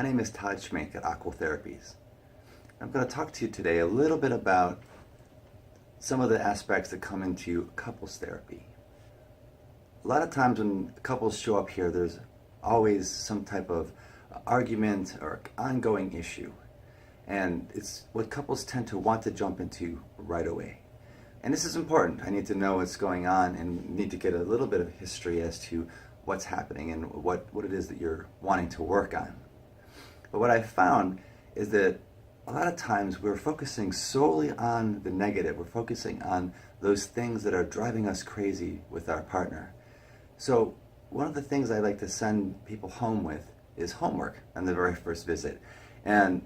My name is Todd Schmenk at Aqua Therapies. I'm going to talk to you today a little bit about some of the aspects that come into couples therapy. A lot of times when couples show up here, there's always some type of argument or ongoing issue. And it's what couples tend to want to jump into right away. And this is important. I need to know what's going on and need to get a little bit of history as to what's happening and what it is that you're wanting to work on. But what I found is that a lot of times we're focusing solely on the negative. We're focusing on those things that are driving us crazy with our partner. So one of the things I like to send people home with is homework on the very first visit. And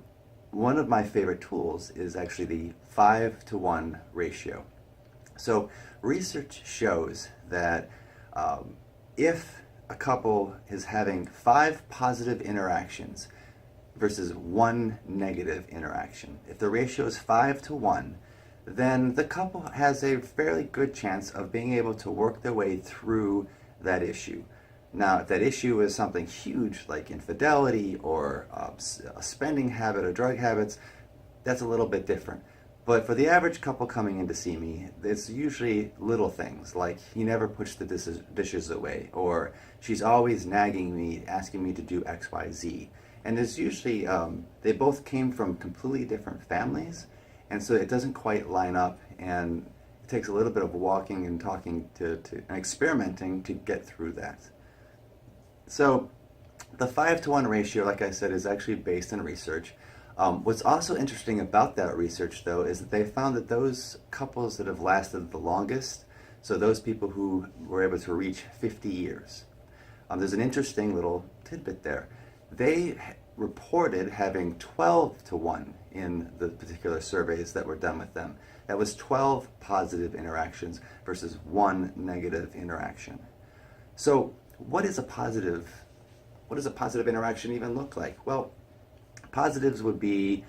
one of my favorite tools is actually the 5-to-1 ratio. So research shows that if a couple is having 5 positive interactions versus 1 negative interaction, if the ratio is 5-to-1, then the couple has a fairly good chance of being able to work their way through that issue. Now, if that issue is something huge like infidelity or a spending habit or drug habits, that's a little bit different. But for the average couple coming in to see me, it's usually little things like he never puts the dishes away, or she's always nagging me, asking me to do X, Y, Z. And there's usually, they both came from completely different families, and so it doesn't quite line up, and it takes a little bit of walking and talking and experimenting to get through that. So the 5-to-1 ratio, like I said, is actually based in research. What's also interesting about that research, though, is that they found that those couples that have lasted the longest, so those people who were able to reach 50 years, there's an interesting little tidbit there. They reported having 12-to-1 in the particular surveys that were done with them. That was 12 positive interactions versus 1 negative interaction. So what is a positive interaction even look like? Well, positives would be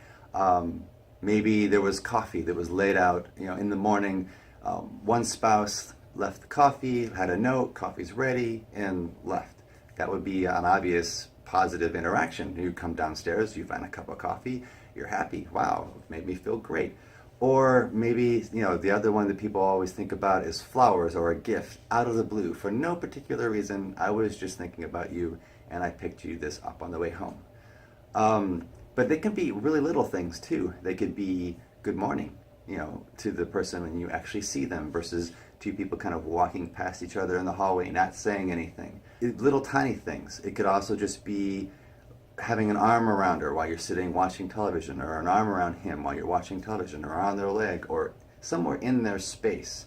maybe there was coffee that was laid out, in the morning. One spouse left the coffee, had a note, coffee's ready, and left. That would be an obvious positive interaction. You come downstairs, you find a cup of coffee, you're happy. Wow, it made me feel great. Or maybe, the other one that people always think about is flowers or a gift out of the blue. For no particular reason, I was just thinking about you and I picked you this up on the way home. But they can be really little things too. They could be good morning, to the person when you actually see them versus two people kind of walking past each other in the hallway, not saying anything. Little tiny things. It could also just be having an arm around her while you're sitting watching television, or an arm around him while you're watching television, or on their leg, or somewhere in their space.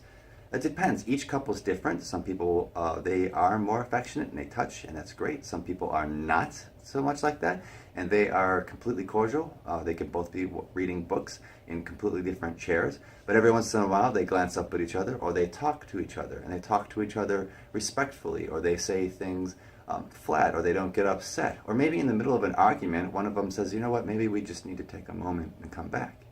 It depends. Each couple's different. Some people, they are more affectionate and they touch, and that's great. Some people are not so much like that, and they are completely cordial. They could both be reading books in completely different chairs, but every once in a while they glance up at each other, or they talk to each other, and they talk to each other respectfully, or they say things flat, or they don't get upset. Or maybe in the middle of an argument, one of them says, you know what, maybe we just need to take a moment and come back.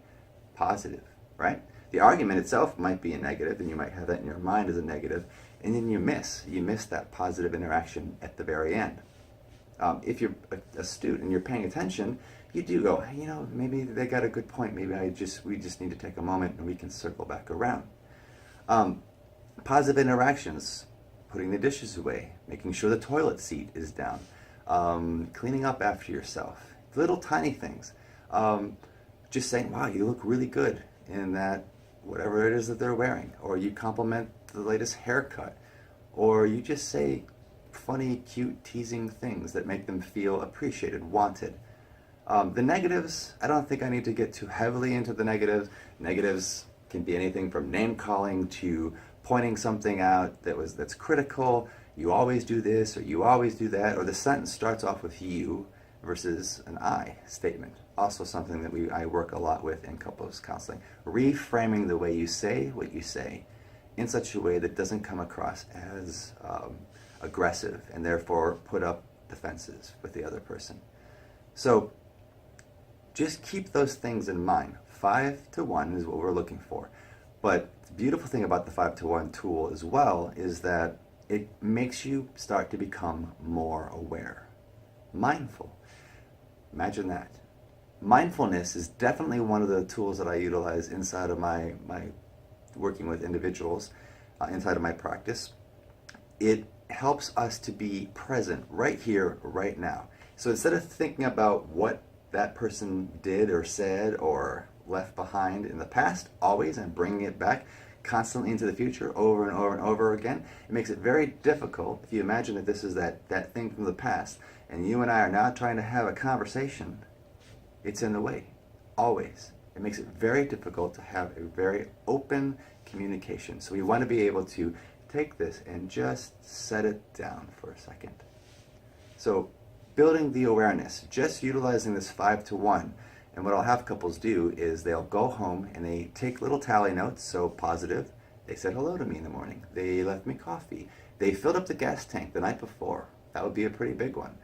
Positive, right? The argument itself might be a negative, and you might have that in your mind as a negative, and then you miss that positive interaction at the very end. If you're astute and you're paying attention, you do go, hey, maybe they got a good point. Maybe we just need to take a moment and we can circle back around. Positive interactions, putting the dishes away, making sure the toilet seat is down, cleaning up after yourself, little tiny things. Just saying, wow, you look really good in that whatever it is that they're wearing, or you compliment the latest haircut, or you just say funny, cute, teasing things that make them feel appreciated, wanted. The negatives, I don't think I need to get too heavily into the negatives. Negatives can be anything from name calling to pointing something out that's critical. You always do this, or you always do that, or the sentence starts off with you versus an I statement. Also something that I work a lot with in couples counseling. Reframing the way you say what you say in such a way that doesn't come across as aggressive and therefore put up defenses with the other person. So just keep those things in mind. 5-to-1 is what we're looking for. But the beautiful thing about the 5-to-1 tool as well is that it makes you start to become more aware, mindful. Imagine that. Mindfulness is definitely one of the tools that I utilize inside of my working with individuals, inside of my practice. It helps us to be present right here, right now. So instead of thinking about what that person did or said or left behind in the past, always, and bringing it back constantly into the future over and over and over again, it makes it very difficult. If you imagine that this is that thing from the past, and you and I are now trying to have a conversation, it's in the way, always. It makes it very difficult to have a very open communication. So we want to be able to take this and just set it down for a second. So building the awareness, just utilizing this 5 to 1. And what I'll have couples do is they'll go home and they take little tally notes, so positive. They said hello to me in the morning. They left me coffee. They filled up the gas tank the night before. That would be a pretty big one.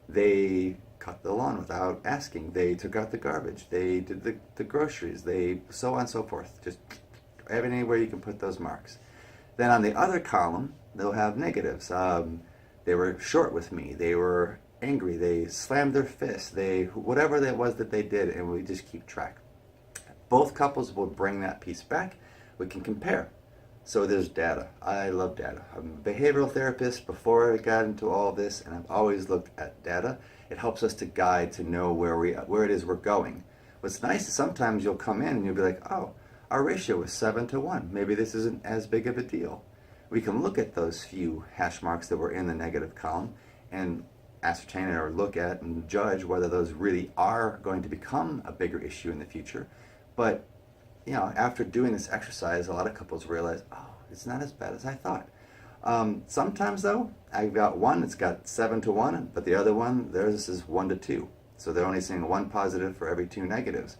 They cut the lawn without asking. They took out the garbage. They did the groceries. They so on and so forth. Just anywhere you can put those marks. Then on the other column, they'll have negatives. They were short with me. They were angry. They slammed their fist. Whatever that was that they did, and we just keep track. Both couples will bring that piece back. We can compare. So there's data. I love data. I'm a behavioral therapist before I got into all this, and I've always looked at data. It helps us to guide, to know where it is we're going. What's nice is sometimes you'll come in and you'll be like, oh, our ratio is 7 to 1. Maybe this isn't as big of a deal. We can look at those few hash marks that were in the negative column and ascertain or look at and judge whether those really are going to become a bigger issue in the future. But after doing this exercise, a lot of couples realize, oh, it's not as bad as I thought. Sometimes though, I've got one that's got 7 to 1, but the other one, theirs is 1 to 2. So they're only seeing 1 positive for every 2 negatives.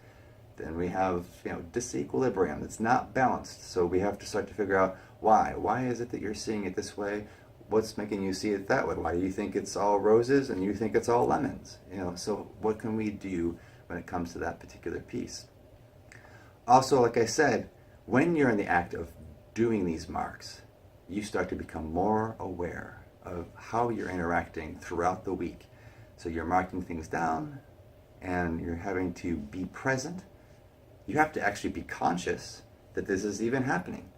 Then we have, disequilibrium. It's not balanced. So we have to start to figure out why. Why is it that you're seeing it this way? What's making you see it that way? Why do you think it's all roses and you think it's all lemons? So what can we do when it comes to that particular piece? Also, like I said, when you're in the act of doing these marks, you start to become more aware of how you're interacting throughout the week. So you're marking things down and you're having to be present. You have to actually be conscious that this is even happening.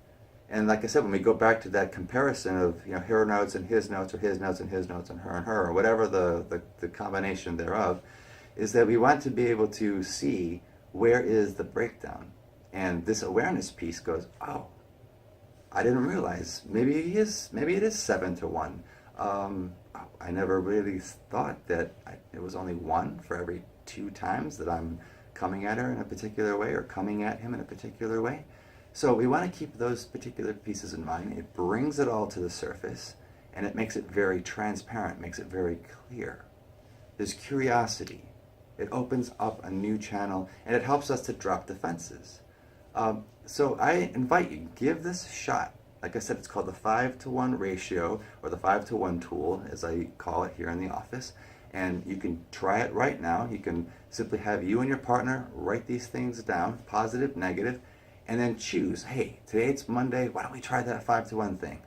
And like I said, when we go back to that comparison of her notes and his notes, or his notes and his notes and her, or whatever the combination thereof, is that we want to be able to see where is the breakdown. And this awareness piece goes, oh, I didn't realize. Maybe it is 7 to 1. I never really thought that it was only 1 for every 2 times that I'm coming at her in a particular way or coming at him in a particular way. So we want to keep those particular pieces in mind. It brings it all to the surface, and it makes it very transparent, makes it very clear. There's curiosity. It opens up a new channel, and it helps us to drop defenses. So I invite you, give this a shot. Like I said, it's called the 5 to 1 ratio, or the 5 to 1 tool, as I call it here in the office. And you can try it right now. You can simply have you and your partner write these things down, positive, negative, and then choose, hey, today it's Monday, why don't we try that 5 to 1 thing?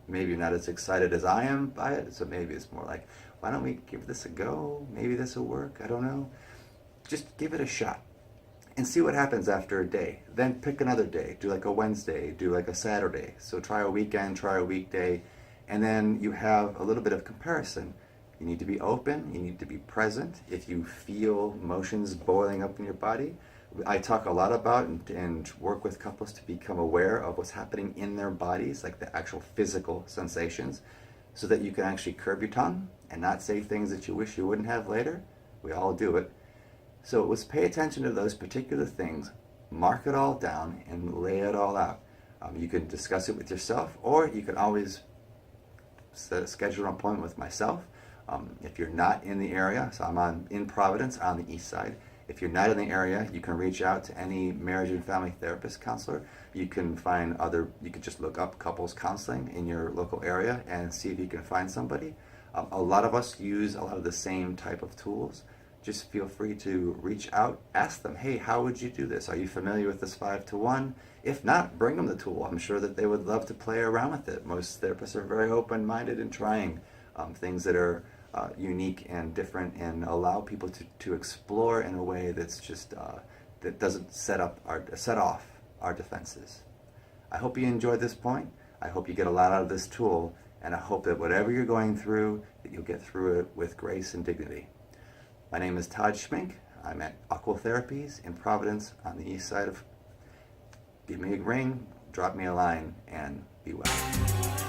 Maybe you're not as excited as I am by it, so maybe it's more like, why don't we give this a go? Maybe this will work, I don't know. Just give it a shot and see what happens after a day. Then pick another day, do like a Wednesday, do like a Saturday. So try a weekend, try a weekday, and then you have a little bit of comparison. You need to be open, you need to be present. If you feel emotions boiling up in your body, I talk a lot about and work with couples to become aware of what's happening in their bodies, like the actual physical sensations, so that you can actually curb your tongue and not say things that you wish you wouldn't have later. We all do it. So let's pay attention to those particular things, mark it all down, and lay it all out. You can discuss it with yourself, or you can always schedule an appointment with myself. If you're not in the area, so I'm in Providence on the east side. If you're not in the area, you can reach out to any marriage and family therapist counselor. You can just look up couples counseling in your local area and see if you can find somebody. A lot of us use a lot of the same type of tools. Just feel free to reach out, ask them, hey, how would you do this? Are you familiar with this 5 to 1? If not, bring them the tool. I'm sure that they would love to play around with it. Most therapists are very open-minded in trying things that are unique and different, and allow people to explore in a way that's just that doesn't set off our defenses. I hope you enjoyed this point. I hope you get a lot out of this tool, and I hope that whatever you're going through, that you'll get through it with grace and dignity. My name is Todd Schmenk. I'm at Aquatherapies in Providence on the east side of. Give me a ring, drop me a line, and be well.